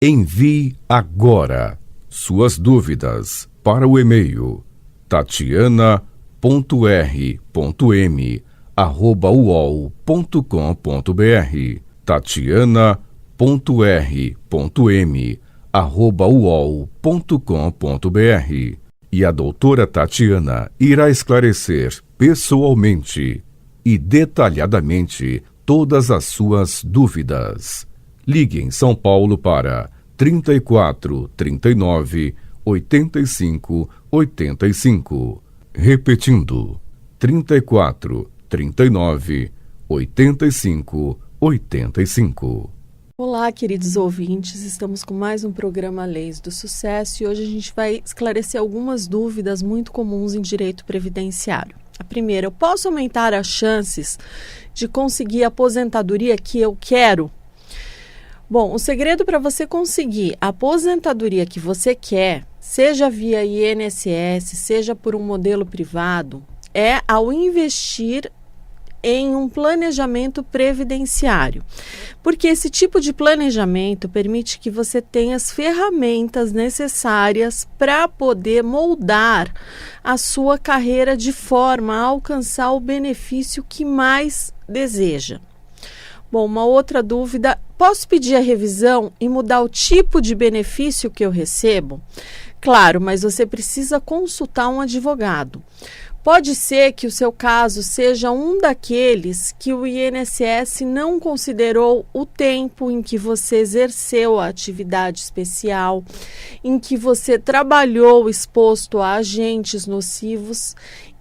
Envie agora suas dúvidas para o e-mail tatiana.r.m@uol.com.br tatiana.r.m@uol.com.br e a doutora Tatiana irá esclarecer pessoalmente e detalhadamente todas as suas dúvidas. Ligue em São Paulo para 34 39 85 85. Repetindo, 34 39 85 85. Olá, queridos ouvintes, estamos com mais um programa Leis do Sucesso e hoje a gente vai esclarecer algumas dúvidas muito comuns em direito previdenciário. A primeira, eu posso aumentar as chances de conseguir a aposentadoria que eu quero? Bom, o segredo para você conseguir a aposentadoria que você quer, seja via INSS, seja por um modelo privado, é ao investir em um planejamento previdenciário. Porque esse tipo de planejamento permite que você tenha as ferramentas necessárias para poder moldar a sua carreira de forma a alcançar o benefício que mais deseja. Bom, uma outra dúvida, posso pedir a revisão e mudar o tipo de benefício que eu recebo? Claro, mas você precisa consultar um advogado. Pode ser que o seu caso seja um daqueles que o INSS não considerou o tempo em que você exerceu a atividade especial, em que você trabalhou exposto a agentes nocivos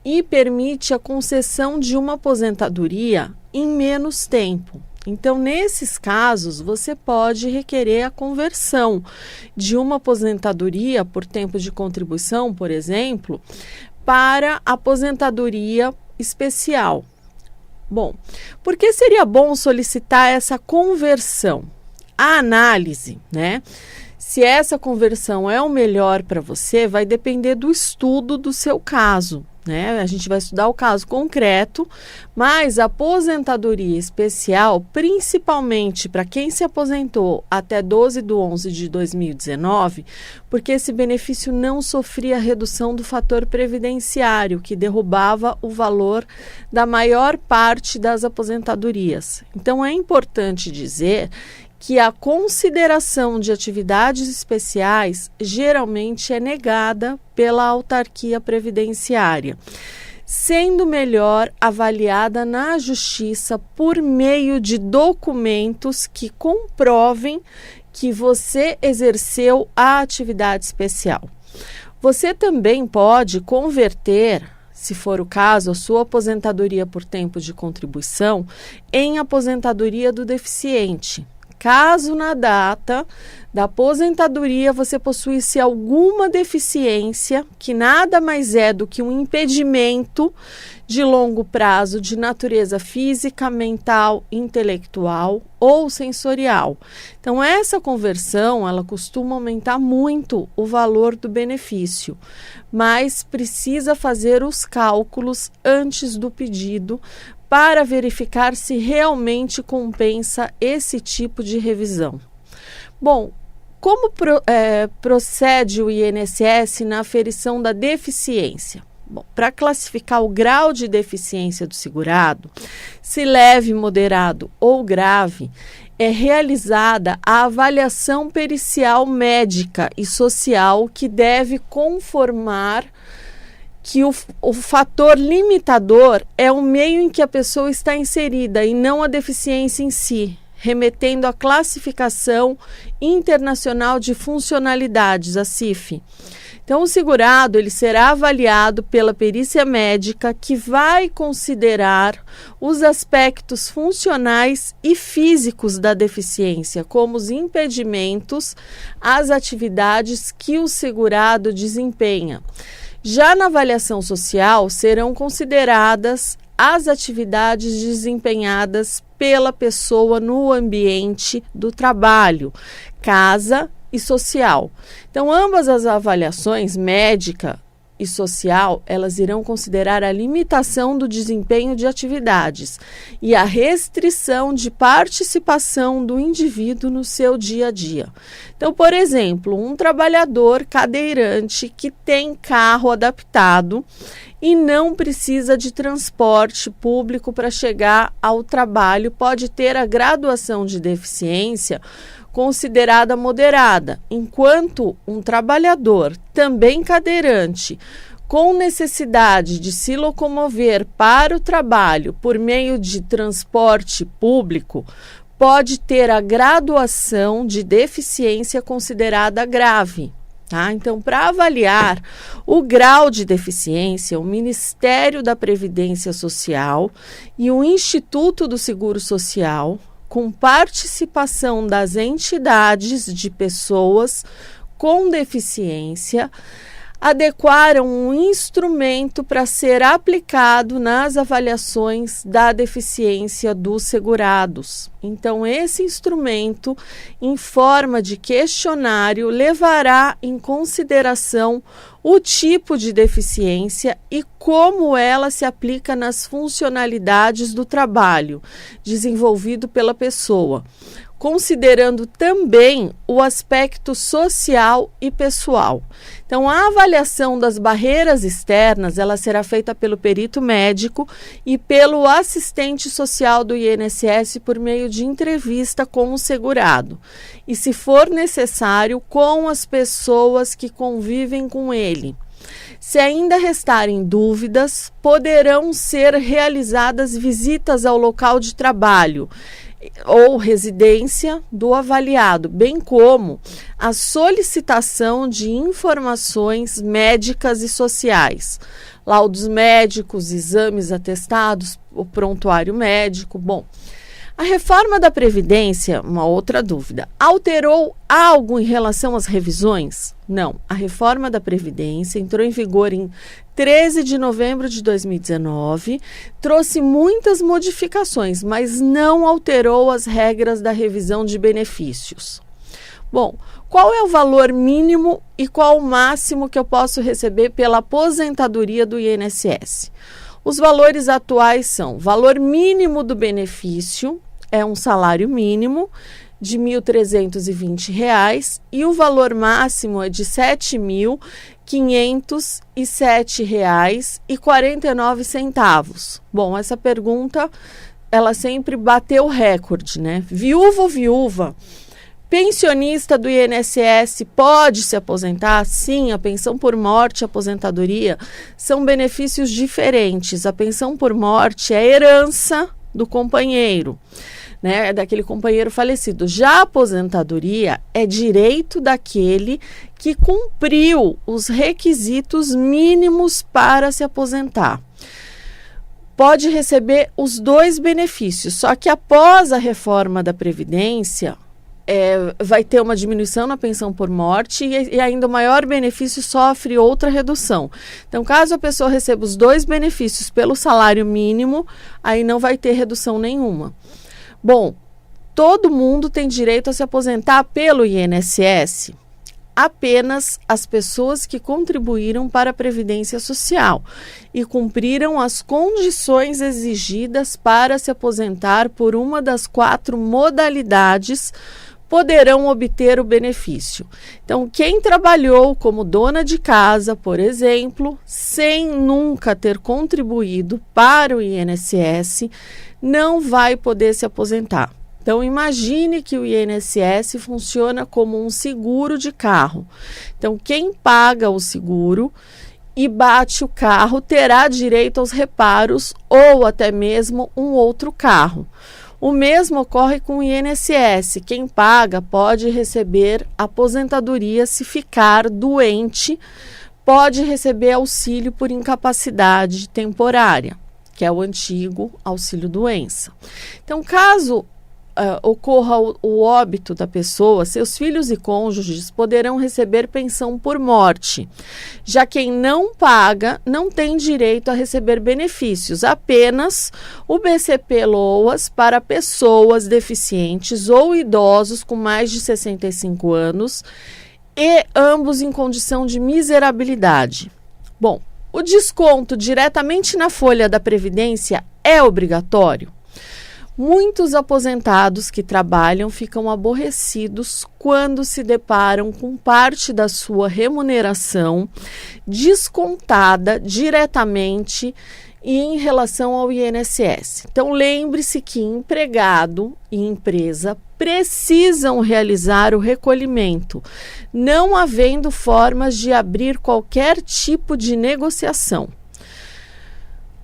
e permite a concessão de uma aposentadoria em menos tempo. Então, nesses casos, você pode requerer a conversão de uma aposentadoria por tempo de contribuição, por exemplo, para aposentadoria especial. Bom, por que seria bom solicitar essa conversão? A análise, se essa conversão é o melhor para você, vai depender do estudo do seu caso. A gente vai estudar o caso concreto, mas a aposentadoria especial, principalmente para quem se aposentou até 12/11/2019, porque esse benefício não sofria redução do fator previdenciário, que derrubava o valor da maior parte das aposentadorias. Então, é importante dizer que a consideração de atividades especiais geralmente é negada pela autarquia previdenciária, sendo melhor avaliada na justiça por meio de documentos que comprovem que você exerceu a atividade especial. Você também pode converter, se for o caso, a sua aposentadoria por tempo de contribuição em aposentadoria do deficiente. Caso na data da aposentadoria você possuísse alguma deficiência, que nada mais é do que um impedimento de longo prazo de natureza física, mental, intelectual ou sensorial. Então, essa conversão, ela costuma aumentar muito o valor do benefício, mas precisa fazer os cálculos antes do pedido para verificar se realmente compensa esse tipo de revisão. Bom, como procede o INSS na aferição da deficiência? Bom, para classificar o grau de deficiência do segurado, se leve, moderado ou grave, é realizada a avaliação pericial médica e social que deve conformar que o fator limitador é o meio em que a pessoa está inserida e não a deficiência em si, remetendo à Classificação Internacional de Funcionalidades, a CIF. Então, o segurado ele será avaliado pela perícia médica, que vai considerar os aspectos funcionais e físicos da deficiência, como os impedimentos às atividades que o segurado desempenha. Já na avaliação social, serão consideradas as atividades desempenhadas pela pessoa no ambiente do trabalho, casa e social. Então, ambas as avaliações, médica e social, elas irão considerar a limitação do desempenho de atividades e a restrição de participação do indivíduo no seu dia a dia. Então, por exemplo, um trabalhador cadeirante que tem carro adaptado e não precisa de transporte público para chegar ao trabalho pode ter a graduação de deficiência considerada moderada, enquanto um trabalhador também cadeirante com necessidade de se locomover para o trabalho por meio de transporte público pode ter a graduação de deficiência considerada grave. Tá? Então, para avaliar o grau de deficiência, o Ministério da Previdência Social e o Instituto do Seguro Social, com participação das entidades de pessoas com deficiência, adequaram um instrumento para ser aplicado nas avaliações da deficiência dos segurados. Então, esse instrumento, em forma de questionário, levará em consideração o tipo de deficiência e como ela se aplica nas funcionalidades do trabalho desenvolvido pela pessoa, considerando também o aspecto social e pessoal. Então, a avaliação das barreiras externas, ela será feita pelo perito médico e pelo assistente social do INSS por meio de entrevista com o segurado. E, se for necessário, com as pessoas que convivem com ele. Se ainda restarem dúvidas, poderão ser realizadas visitas ao local de trabalho ou residência do avaliado, bem como a solicitação de informações médicas e sociais, laudos médicos, exames atestados, o prontuário médico. Bom, a reforma da Previdência, uma outra dúvida, alterou algo em relação às revisões? Não, a reforma da Previdência entrou em vigor em 13 de novembro de 2019, trouxe muitas modificações, mas não alterou as regras da revisão de benefícios. Bom, qual é o valor mínimo e qual o máximo que eu posso receber pela aposentadoria do INSS? Os valores atuais são: valor mínimo do benefício é um salário mínimo de R$ 1.320 e o valor máximo é de R$ 7.507,49. Bom, essa pergunta, ela sempre bateu recorde, né? Viúvo ou viúva, pensionista do INSS pode se aposentar? Sim, a pensão por morte e a aposentadoria são benefícios diferentes. A pensão por morte é herança do companheiro, né, daquele companheiro falecido. Já a aposentadoria é direito daquele que cumpriu os requisitos mínimos para se aposentar. Pode receber os dois benefícios, só que após a reforma da Previdência, vai ter uma diminuição na pensão por morte e ainda o maior benefício sofre outra redução. Então, caso a pessoa receba os dois benefícios pelo salário mínimo, aí não vai ter redução nenhuma. Bom, todo mundo tem direito a se aposentar pelo INSS? Apenas as pessoas que contribuíram para a Previdência Social e cumpriram as condições exigidas para se aposentar por uma das 4 modalidades poderão obter o benefício. Então, quem trabalhou como dona de casa, por exemplo, sem nunca ter contribuído para o INSS, não vai poder se aposentar. Então, imagine que o INSS funciona como um seguro de carro. Então, quem paga o seguro e bate o carro terá direito aos reparos ou até mesmo um outro carro. O mesmo ocorre com o INSS. Quem paga pode receber aposentadoria se ficar doente, pode receber auxílio por incapacidade temporária, que é o antigo auxílio-doença. Então, caso ocorra o óbito da pessoa, seus filhos e cônjuges poderão receber pensão por morte. Já quem não paga não tem direito a receber benefícios, apenas o BCP-LOAS para pessoas deficientes ou idosos com mais de 65 anos e ambos em condição de miserabilidade. Bom, o desconto diretamente na folha da Previdência é obrigatório? Muitos aposentados que trabalham ficam aborrecidos quando se deparam com parte da sua remuneração descontada diretamente e em relação ao INSS. Então, lembre-se que empregado e empresa precisam realizar o recolhimento, não havendo formas de abrir qualquer tipo de negociação.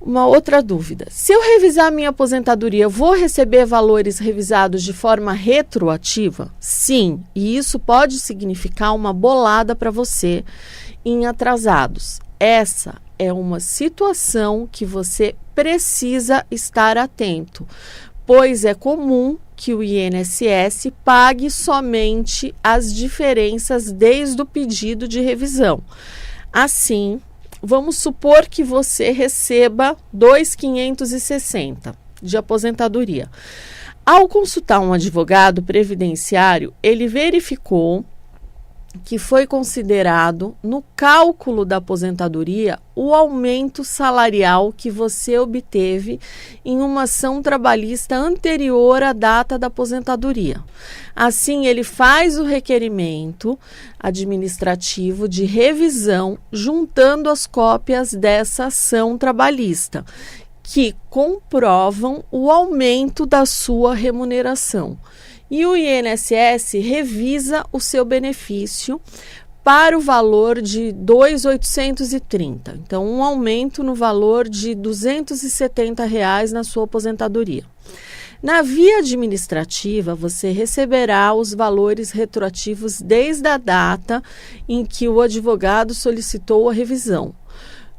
Uma outra dúvida: se eu revisar minha aposentadoria, vou receber valores revisados de forma retroativa? Sim, e isso pode significar uma bolada para você em atrasados. Essa é uma situação que você precisa estar atento, pois é comum que o INSS pague somente as diferenças desde o pedido de revisão. Assim, vamos supor que você receba 2.560 de aposentadoria. Ao consultar um advogado previdenciário, ele verificou que foi considerado no cálculo da aposentadoria o aumento salarial que você obteve em uma ação trabalhista anterior à data da aposentadoria. Assim, ele faz o requerimento administrativo de revisão juntando as cópias dessa ação trabalhista, que comprovam o aumento da sua remuneração. E o INSS revisa o seu benefício para o valor de 2.830. Então, um aumento no valor de R$ 270 na sua aposentadoria. Na via administrativa, você receberá os valores retroativos desde a data em que o advogado solicitou a revisão.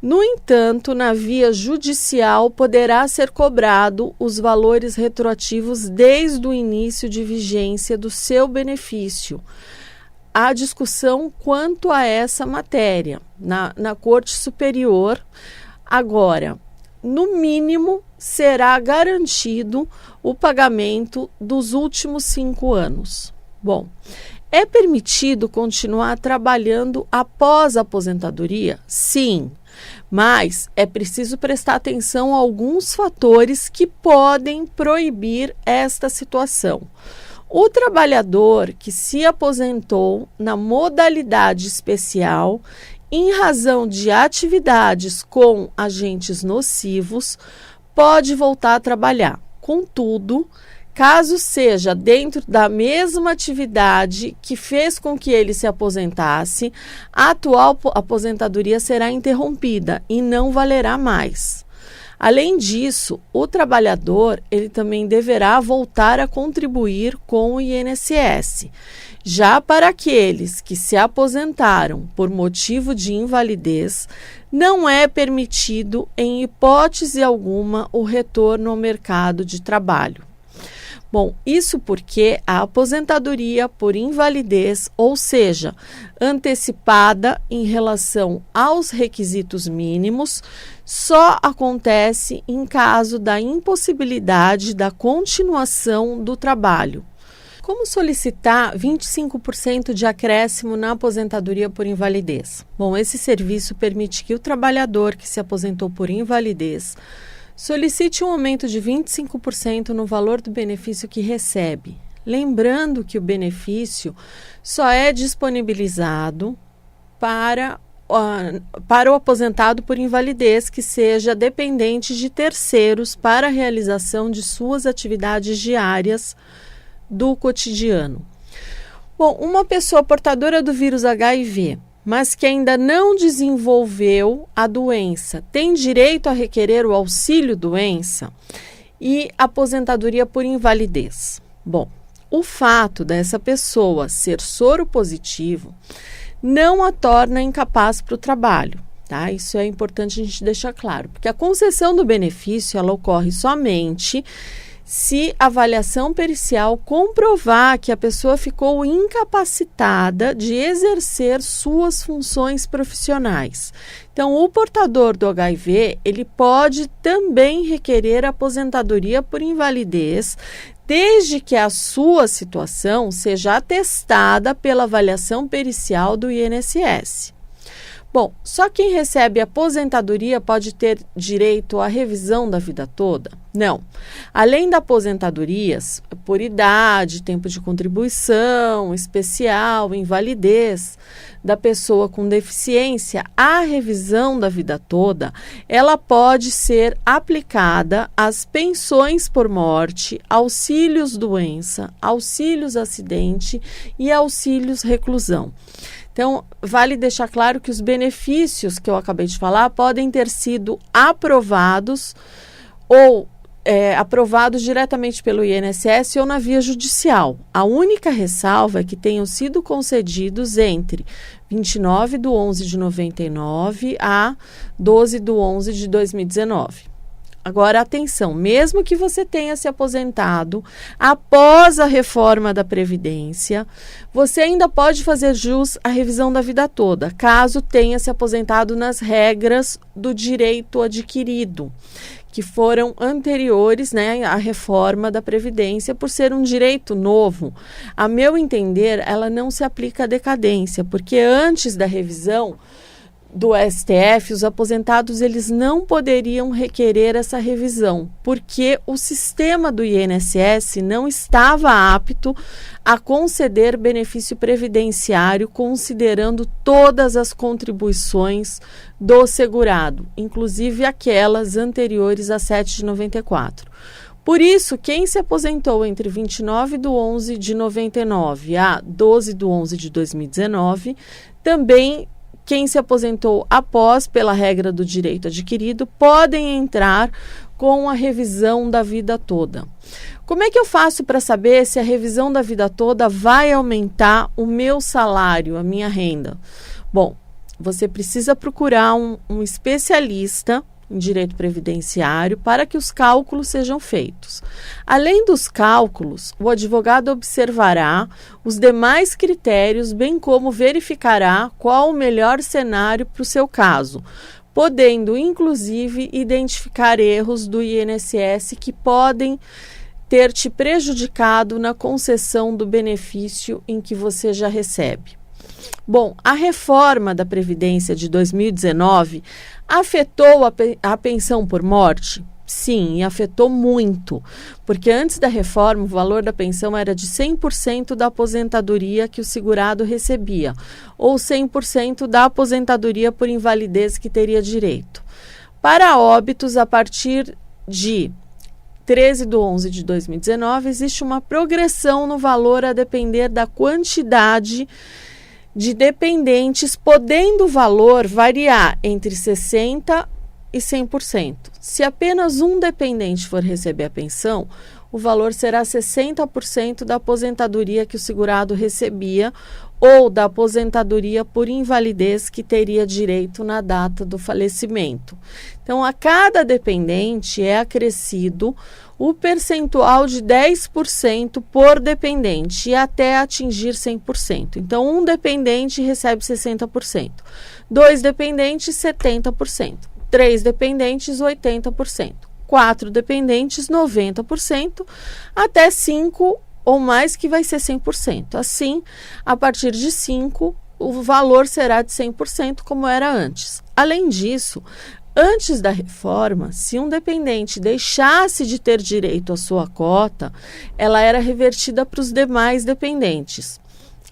No entanto, na via judicial, poderá ser cobrado os valores retroativos desde o início de vigência do seu benefício. Há discussão quanto a essa matéria na Corte Superior. Agora, no mínimo, será garantido o pagamento dos últimos 5 anos. Bom, é permitido continuar trabalhando após a aposentadoria? Sim. Mas é preciso prestar atenção a alguns fatores que podem proibir esta situação. O trabalhador que se aposentou na modalidade especial em razão de atividades com agentes nocivos pode voltar a trabalhar. Contudo, caso seja dentro da mesma atividade que fez com que ele se aposentasse, a atual aposentadoria será interrompida e não valerá mais. Além disso, o trabalhador ele também deverá voltar a contribuir com o INSS. Já para aqueles que se aposentaram por motivo de invalidez, não é permitido, em hipótese alguma, o retorno ao mercado de trabalho. Bom, isso porque a aposentadoria por invalidez, ou seja, antecipada em relação aos requisitos mínimos, só acontece em caso da impossibilidade da continuação do trabalho. Como solicitar 25% de acréscimo na aposentadoria por invalidez? Bom, esse serviço permite que o trabalhador que se aposentou por invalidez solicite um aumento de 25% no valor do benefício que recebe. Lembrando que o benefício só é disponibilizado para o aposentado por invalidez que seja dependente de terceiros para a realização de suas atividades diárias do cotidiano. Bom, uma pessoa portadora do vírus HIV, mas que ainda não desenvolveu a doença, tem direito a requerer o auxílio-doença e aposentadoria por invalidez. Bom, o fato dessa pessoa ser soro positivo não a torna incapaz para o trabalho, tá? Isso é importante a gente deixar claro, porque a concessão do benefício ela ocorre somente se a avaliação pericial comprovar que a pessoa ficou incapacitada de exercer suas funções profissionais. Então, o portador do HIV, ele pode também requerer aposentadoria por invalidez, desde que a sua situação seja atestada pela avaliação pericial do INSS. Bom, só quem recebe aposentadoria pode ter direito à revisão da vida toda? Não. Além da aposentadorias, por idade, tempo de contribuição, especial, invalidez da pessoa com deficiência, a revisão da vida toda, ela pode ser aplicada às pensões por morte, auxílios doença, auxílios acidente e auxílios reclusão. Então, vale deixar claro que os benefícios que eu acabei de falar podem ter sido aprovados ou aprovados diretamente pelo INSS ou na via judicial. A única ressalva é que tenham sido concedidos entre 29/11/99 a 12/11/2019. Agora, atenção, mesmo que você tenha se aposentado após a reforma da Previdência, você ainda pode fazer jus à revisão da vida toda, caso tenha se aposentado nas regras do direito adquirido, que foram anteriores, né, à reforma da Previdência, por ser um direito novo. A meu entender, ela não se aplica à decadência, porque antes da revisão do STF, os aposentados eles não poderiam requerer essa revisão, porque o sistema do INSS não estava apto a conceder benefício previdenciário considerando todas as contribuições do segurado, inclusive aquelas anteriores a 7 de 94. Por isso, quem se aposentou entre 29/11/99 a 12/11/2019, também quem se aposentou após, pela regra do direito adquirido, podem entrar com a revisão da vida toda. Como é que eu faço para saber se a revisão da vida toda vai aumentar o meu salário, a minha renda? Bom, você precisa procurar um especialista em direito previdenciário para que os cálculos sejam feitos. Além dos cálculos, o advogado observará os demais critérios, bem como verificará qual o melhor cenário para o seu caso, podendo, inclusive, identificar erros do INSS que podem ter te prejudicado na concessão do benefício em que você já recebe. Bom, a reforma da Previdência de 2019 afetou a pensão por morte? Sim, e afetou muito, porque antes da reforma o valor da pensão era de 100% da aposentadoria que o segurado recebia, ou 100% da aposentadoria por invalidez que teria direito. Para óbitos, a partir de 13/11/2019, existe uma progressão no valor a depender da quantidade de dependentes, podendo o valor variar entre 60% e 100%. Se apenas um dependente for receber a pensão, o valor será 60% da aposentadoria que o segurado recebia ou da aposentadoria por invalidez que teria direito na data do falecimento. Então, a cada dependente é acrescido o percentual de 10% por dependente e até atingir 100%. Então, um dependente recebe 60%, 2 dependentes, 70%, 3 dependentes, 80%, 4 dependentes, 90%, até 5 ou mais que vai ser 100%. Assim, a partir de 5, o valor será de 100%, como era antes. Além disso, antes da reforma, se um dependente deixasse de ter direito à sua cota, ela era revertida para os demais dependentes.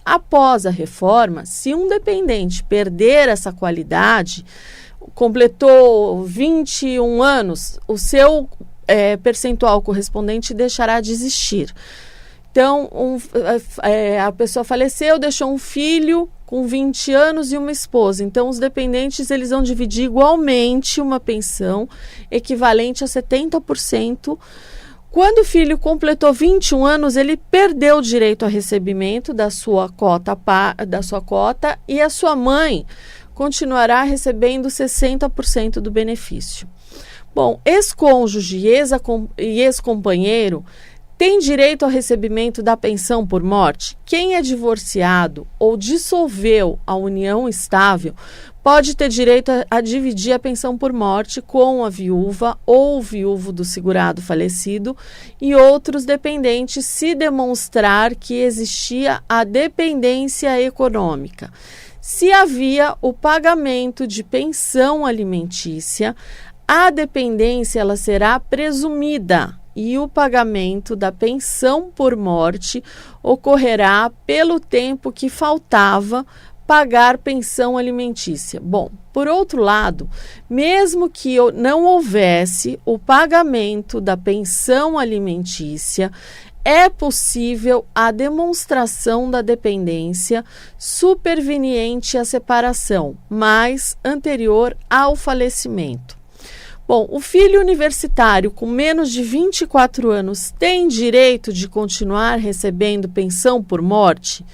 Após a reforma, se um dependente perder essa qualidade, completou 21 anos, o seu percentual correspondente deixará de existir. Então, a pessoa faleceu, deixou um filho com 20 anos e uma esposa. Então, os dependentes eles vão dividir igualmente uma pensão equivalente a 70%. Quando o filho completou 21 anos, ele perdeu o direito a recebimento da sua cota e a sua mãe continuará recebendo 60% do benefício. Bom, ex-cônjuge e ex-companheiro tem direito ao recebimento da pensão por morte? Quem é divorciado ou dissolveu a união estável pode ter direito a dividir a pensão por morte com a viúva ou o viúvo do segurado falecido e outros dependentes se demonstrar que existia a dependência econômica. Se havia o pagamento de pensão alimentícia, a dependência ela será presumida e o pagamento da pensão por morte ocorrerá pelo tempo que faltava pagar pensão alimentícia. Bom, por outro lado, mesmo que não houvesse o pagamento da pensão alimentícia, é possível a demonstração da dependência superveniente à separação, mas anterior ao falecimento. Bom, o filho universitário com menos de 24 anos tem direito de continuar recebendo pensão por morte?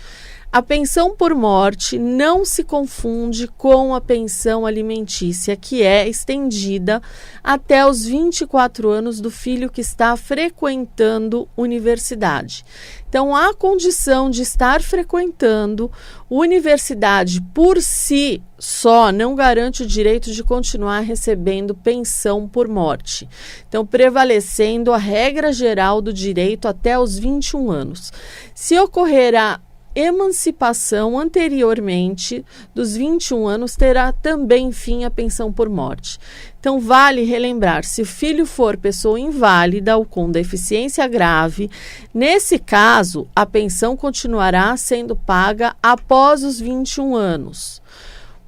A pensão por morte não se confunde com a pensão alimentícia, que é estendida até os 24 anos do filho que está frequentando universidade. Então, a condição de estar frequentando universidade por si só não garante o direito de continuar recebendo pensão por morte. Então, prevalecendo a regra geral do direito até os 21 anos. Se ocorrer a emancipação anteriormente dos 21 anos, terá também fim a pensão por morte. Então, vale relembrar, se o filho for pessoa inválida ou com deficiência grave, nesse caso, a pensão continuará sendo paga após os 21 anos.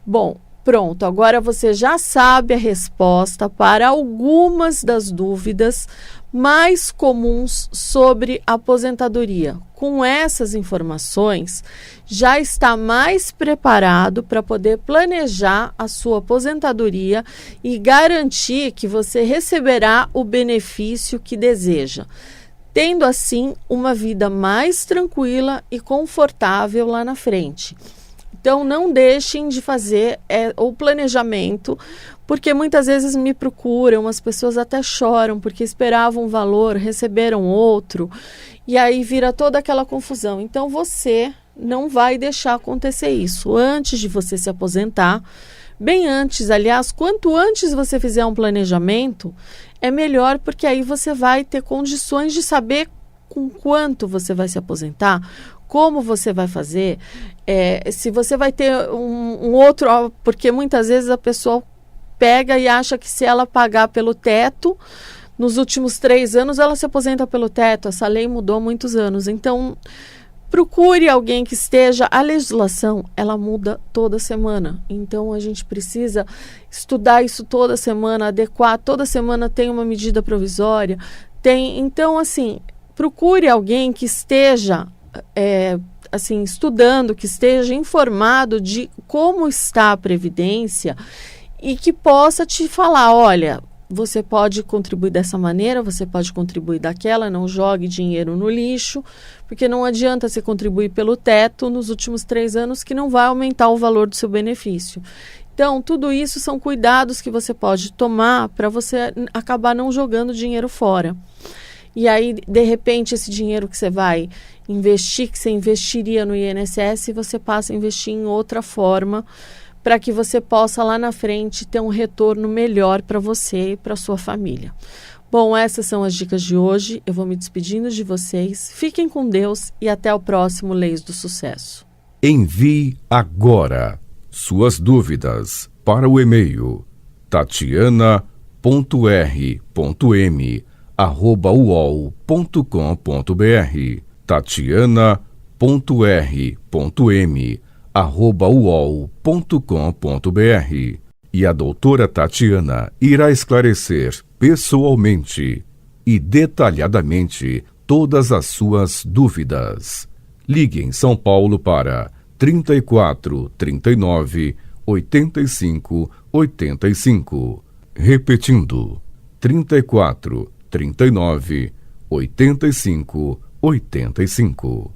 Bom, pronto, agora você já sabe a resposta para algumas das dúvidas mais comuns sobre aposentadoria. Com essas informações, já está mais preparado para poder planejar a sua aposentadoria e garantir que você receberá o benefício que deseja, tendo assim uma vida mais tranquila e confortável lá na frente. Então, não deixem de fazer o planejamento, porque muitas vezes me procuram, as pessoas até choram, porque esperavam um valor, receberam outro, e aí vira toda aquela confusão. Então, você não vai deixar acontecer isso. Antes de você se aposentar, bem antes, aliás, quanto antes você fizer um planejamento, é melhor, porque aí você vai ter condições de saber com quanto você vai se aposentar, como você vai fazer, se você vai ter um outro, porque muitas vezes a pessoa pega e acha que se ela pagar pelo teto, nos últimos 3 anos ela se aposenta pelo teto. Essa lei mudou há muitos anos, então procure alguém que esteja, a legislação ela muda toda semana, então a gente precisa estudar isso toda semana, adequar, toda semana tem uma medida provisória, então assim, procure alguém que esteja estudando, que esteja informado de como está a Previdência e que possa te falar, olha, você pode contribuir dessa maneira, você pode contribuir daquela, não jogue dinheiro no lixo, porque não adianta você contribuir pelo teto nos últimos 3 anos que não vai aumentar o valor do seu benefício. Então, tudo isso são cuidados que você pode tomar para você acabar não jogando dinheiro fora. E aí, de repente, esse dinheiro que você vai investir, que você investiria no INSS, você passa a investir em outra forma, para que você possa lá na frente ter um retorno melhor para você e para sua família. Bom, essas são as dicas de hoje. Eu vou me despedindo de vocês. Fiquem com Deus e até o próximo Leis do Sucesso. Envie agora suas dúvidas para o e-mail tatiana.r.m@uol.com.br tatiana.r.m@uol.com.br e a doutora Tatiana irá esclarecer pessoalmente e detalhadamente todas as suas dúvidas. Ligue em São Paulo para 34 39 85 85. Repetindo, 34 39 85 85.